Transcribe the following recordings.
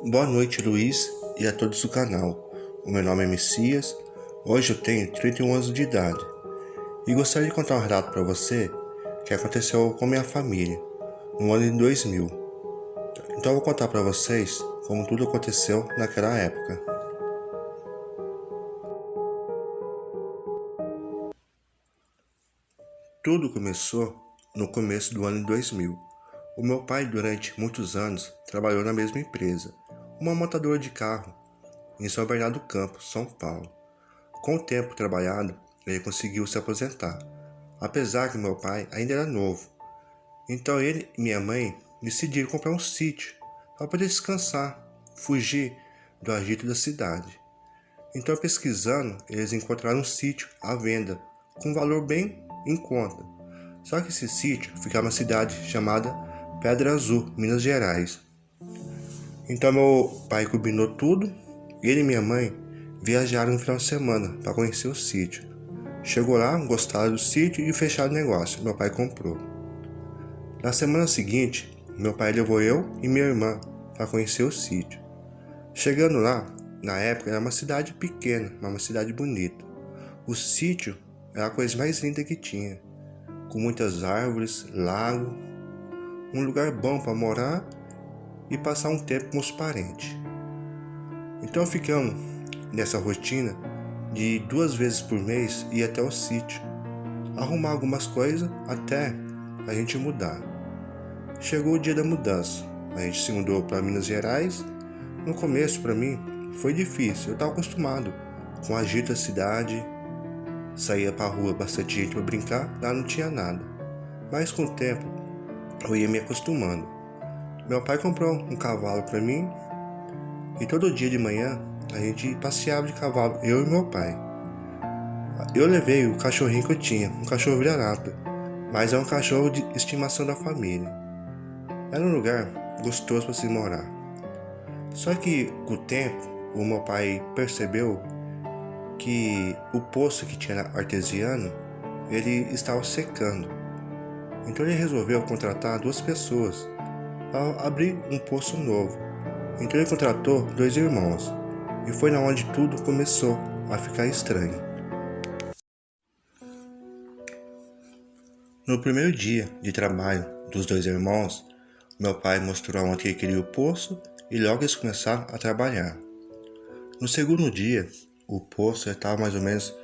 Boa noite, Luiz, e a todos do canal. O meu nome é Messias, hoje eu tenho 31 anos de idade e gostaria de contar um relato para você que aconteceu com minha família no ano de 2000. Então eu vou contar para vocês como tudo aconteceu naquela época. Tudo começou no começo do ano de 2000. O meu pai, durante muitos anos, trabalhou na mesma empresa, uma montadora de carro, em São Bernardo do Campo, São Paulo. Com o tempo trabalhado, ele conseguiu se aposentar, apesar que meu pai ainda era novo. Então ele e minha mãe decidiram comprar um sítio para poder descansar, fugir do agito da cidade. Então, pesquisando, eles encontraram um sítio à venda, com um valor bem em conta. Só que esse sítio ficava na cidade chamada Pedra Azul, Minas Gerais. Então meu pai combinou tudo, ele e minha mãe viajaram no final de semana para conhecer o sítio. Chegou lá, gostaram do sítio e fecharam o negócio, meu pai comprou. Na semana seguinte, meu pai levou eu e minha irmã para conhecer o sítio. Chegando lá, na época era uma cidade pequena, mas uma cidade bonita. O sítio era a coisa mais linda que tinha, com muitas árvores, lago, um lugar bom para morar e passar um tempo com os parentes. Então ficamos nessa rotina de 2 vezes por mês ir até o sítio, arrumar algumas coisas até a gente mudar. Chegou o dia da mudança, a gente se mudou para Minas Gerais. No começo, para mim, foi difícil, eu estava acostumado com a agito da cidade, saía para a rua bastante gente para brincar, lá não tinha nada. Mas com o tempo, eu ia me acostumando. Meu pai comprou um cavalo para mim e todo dia de manhã a gente passeava de cavalo, eu e meu pai. Eu levei o cachorrinho que eu tinha, um cachorro vira-lata, mas é um cachorro de estimação da família. Era um lugar gostoso para se morar. Só que com o tempo, o meu pai percebeu que o poço que tinha artesiano, ele estava secando. Então ele resolveu contratar 2 pessoas para abrir um poço novo. Então ele contratou 2 irmãos. E foi na onde tudo começou a ficar estranho. No primeiro dia de trabalho dos 2 irmãos, meu pai mostrou onde ele queria o poço e logo eles começaram a trabalhar. No segundo dia, o poço já estava mais ou menos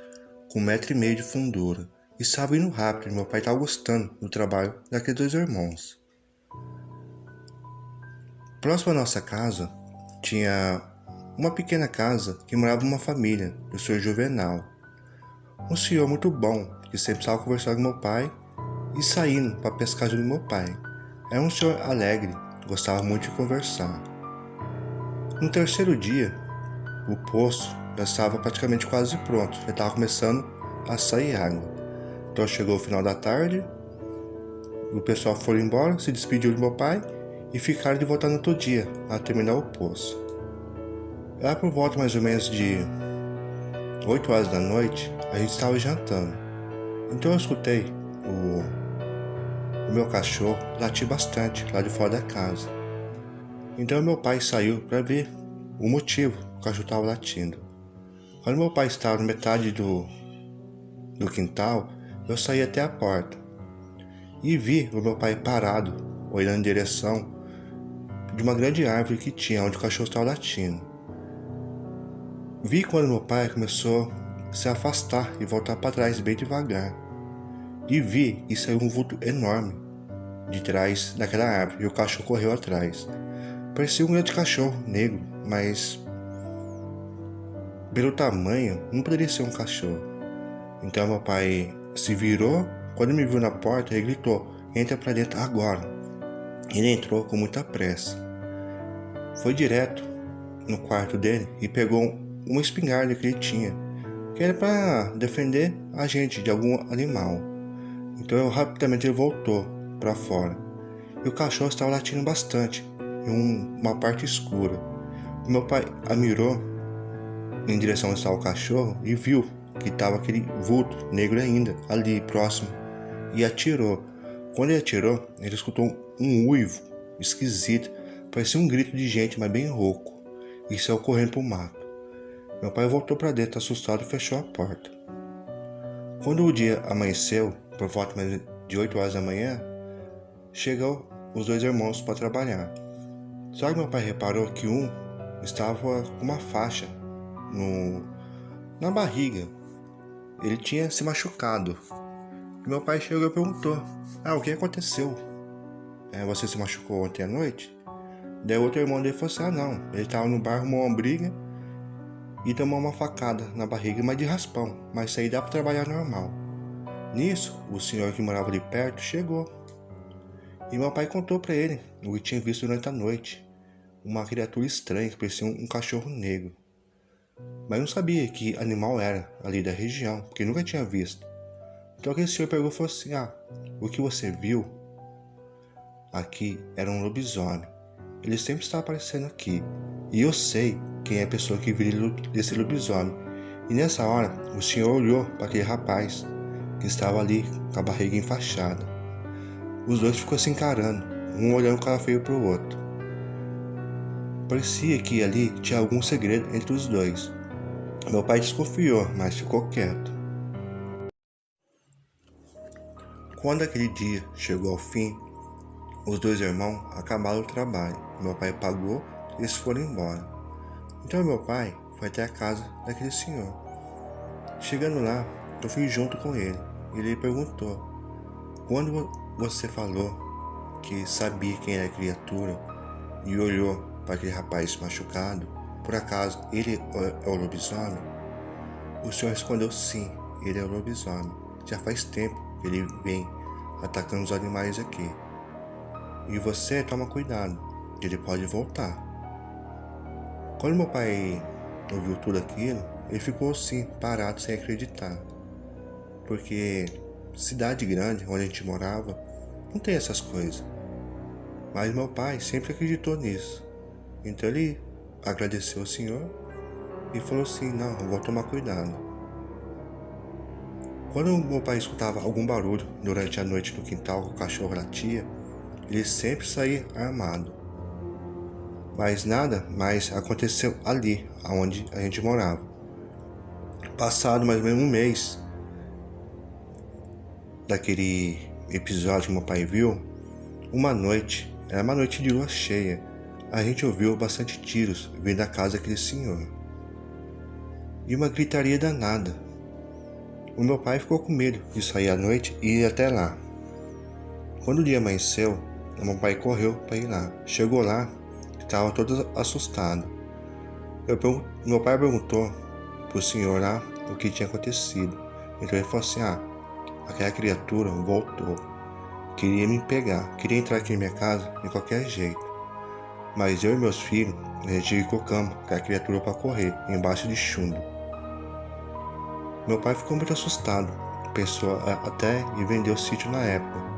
com 1,5 m de fundura e estava indo rápido. Meu pai estava gostando do trabalho daqueles 2 irmãos. Próximo à nossa casa, tinha uma pequena casa que morava uma família do Sr. Juvenal. Um senhor muito bom, que sempre estava conversando com meu pai e saindo para pescar junto com meu pai. Era um senhor alegre, gostava muito de conversar. No terceiro dia, o poço já estava praticamente quase pronto, já estava começando a sair água. Então chegou o final da tarde, o pessoal foi embora, se despediu do meu pai e ficaram de voltar no outro dia a terminar o poço. Lá por volta mais ou menos de 8 horas da noite, a gente estava jantando. Então eu escutei o meu cachorro latir bastante lá de fora da casa. Então meu pai saiu para ver o motivo que o cachorro estava latindo. Quando meu pai estava na metade do quintal, eu saí até a porta e vi o meu pai parado, olhando em direção de uma grande árvore que tinha onde o cachorro estava latindo. Vi quando meu pai começou a se afastar e voltar para trás bem devagar. E vi que saiu um vulto enorme de trás daquela árvore e o cachorro correu atrás. Parecia um grande cachorro negro, mas pelo tamanho não poderia ser um cachorro. Então meu pai se virou, quando me viu na porta ele gritou: "Entra para dentro agora". Ele entrou com muita pressa. Foi direto no quarto dele e pegou uma espingarda que ele tinha, que era para defender a gente de algum animal. Então rapidamente ele voltou para fora e o cachorro estava latindo bastante em uma parte escura. O meu pai mirou em direção onde estava o cachorro e viu que estava aquele vulto negro ainda ali próximo e atirou. Quando ele atirou, ele escutou um uivo esquisito, Parecia um grito de gente, mas bem rouco, e saiu correndo pro mato. Meu pai voltou para dentro assustado e fechou a porta. Quando o dia amanheceu, por volta de 8 horas da manhã, chegou os dois irmãos para trabalhar. Só que meu pai reparou que um estava com uma faixa na barriga. Ele tinha se machucado. E meu pai chegou e perguntou: o que aconteceu? Você se machucou ontem à noite? Daí o outro irmão dele falou assim: não, ele estava no bar, arrumou uma briga e tomou uma facada na barriga, mas de raspão, mas isso aí dá para trabalhar normal. Nisso, o senhor que morava ali perto chegou. E meu pai contou para ele o que tinha visto durante a noite. Uma criatura estranha que parecia um cachorro negro. Mas não sabia que animal era ali da região, porque nunca tinha visto. Então aquele senhor pegou e falou assim: o que você viu aqui era um lobisomem. Ele sempre está aparecendo aqui. E eu sei quem é a pessoa que viu esse lobisomem. E nessa hora, o senhor olhou para aquele rapaz que estava ali com a barriga enfaixada. Os dois ficou se encarando, um olhando cara feio para o outro. Parecia que ali tinha algum segredo entre os dois. Meu pai desconfiou, mas ficou quieto. Quando aquele dia chegou ao fim, os dois irmãos acabaram o trabalho. Meu pai pagou e eles foram embora. Então meu pai foi até a casa daquele senhor. Chegando lá, eu fui junto com ele. Ele perguntou: quando você falou que sabia quem era a criatura e olhou para aquele rapaz machucado, por acaso ele é o lobisomem? O senhor respondeu: sim, ele é o lobisomem. Já faz tempo que ele vem atacando os animais aqui. E você toma cuidado, que ele pode voltar. Quando meu pai ouviu tudo aquilo, ele ficou assim, parado, sem acreditar. Porque cidade grande, onde a gente morava, não tem essas coisas. Mas meu pai sempre acreditou nisso. Então ele agradeceu ao senhor e falou assim: não, eu vou tomar cuidado. Quando meu pai escutava algum barulho durante a noite no quintal que o cachorro latia, ele sempre saía armado. Mas nada mais aconteceu ali, onde a gente morava. Passado mais ou menos um mês daquele episódio que meu pai viu, uma noite, era uma noite de lua cheia, a gente ouviu bastante tiros vindo da casa daquele senhor. E uma gritaria danada. O meu pai ficou com medo de sair à noite e ir até lá. Quando o dia amanheceu, meu pai correu para ir lá. Chegou lá, estava todo assustado. Meu pai perguntou pro senhor lá o que tinha acontecido. Então ele falou assim: aquela criatura voltou. Queria me pegar, queria entrar aqui em minha casa de qualquer jeito. Mas eu e meus filhos, a gente colocamos aquela criatura para correr, embaixo de chumbo. Meu pai ficou muito assustado, pensou até em vender o sítio na época.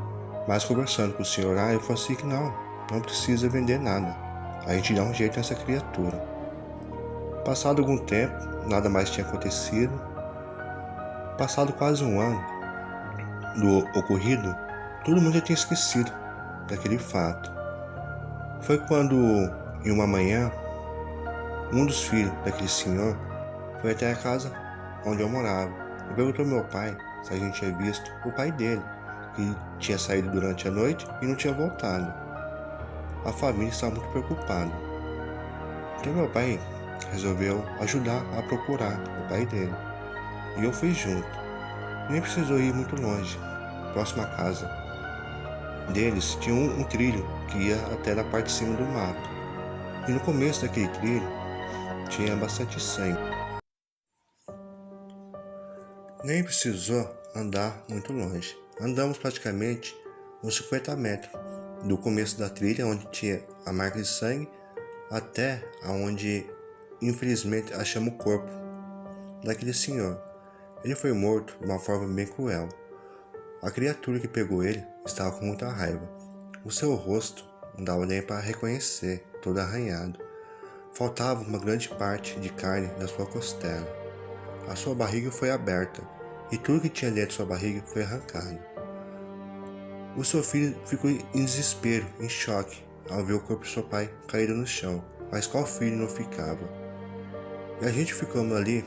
Mas conversando com o senhor lá, ele falou assim que não precisa vender nada. A gente dá um jeito nessa criatura. Passado algum tempo, nada mais tinha acontecido. Passado quase um ano do ocorrido, todo mundo já tinha esquecido daquele fato. Foi quando, em uma manhã, um dos filhos daquele senhor foi até a casa onde eu morava e perguntou ao meu pai se a gente tinha visto o pai dele, que tinha saído durante a noite e não tinha voltado. A família estava muito preocupada. Então meu pai resolveu ajudar a procurar o pai dele. E eu fui junto. Nem precisou ir muito longe. Próxima à casa deles tinha um trilho que ia até na parte de cima do mato. E no começo daquele trilho tinha bastante sangue. Nem precisou andar muito longe. Andamos praticamente uns 50 metros do começo da trilha, onde tinha a marca de sangue, até onde infelizmente achamos o corpo daquele senhor. Ele foi morto de uma forma bem cruel. A criatura que pegou ele estava com muita raiva. O seu rosto não dava nem para reconhecer, todo arranhado. Faltava uma grande parte de carne da sua costela. A sua barriga foi aberta e tudo que tinha dentro de sua barriga foi arrancado. O seu filho ficou em desespero, em choque, ao ver o corpo do seu pai caído no chão, mas qual filho não ficava? E a gente ficou ali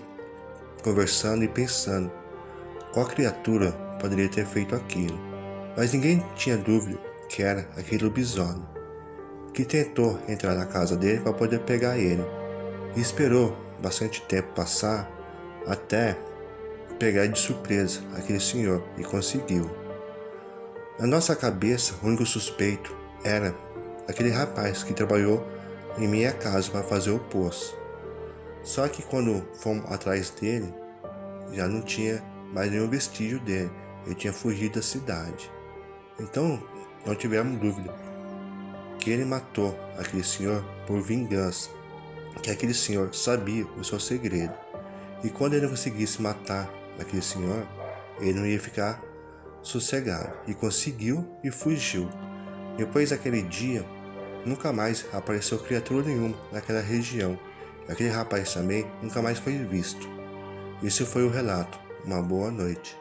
conversando e pensando qual criatura poderia ter feito aquilo, mas ninguém tinha dúvida que era aquele lobisomem, que tentou entrar na casa dele para poder pegar ele, e esperou bastante tempo passar até pegar de surpresa aquele senhor, e conseguiu. Na nossa cabeça, o único suspeito era aquele rapaz que trabalhou em minha casa para fazer o poço. Só que quando fomos atrás dele, já não tinha mais nenhum vestígio dele, ele tinha fugido da cidade. Então, não tivemos dúvida que ele matou aquele senhor por vingança, que aquele senhor sabia o seu segredo. E quando ele não conseguisse matar aquele senhor, ele não ia ficar sossegado. E conseguiu e fugiu. Depois daquele dia, nunca mais apareceu criatura nenhuma naquela região. Aquele rapaz também nunca mais foi visto. Esse foi o relato. Uma boa noite.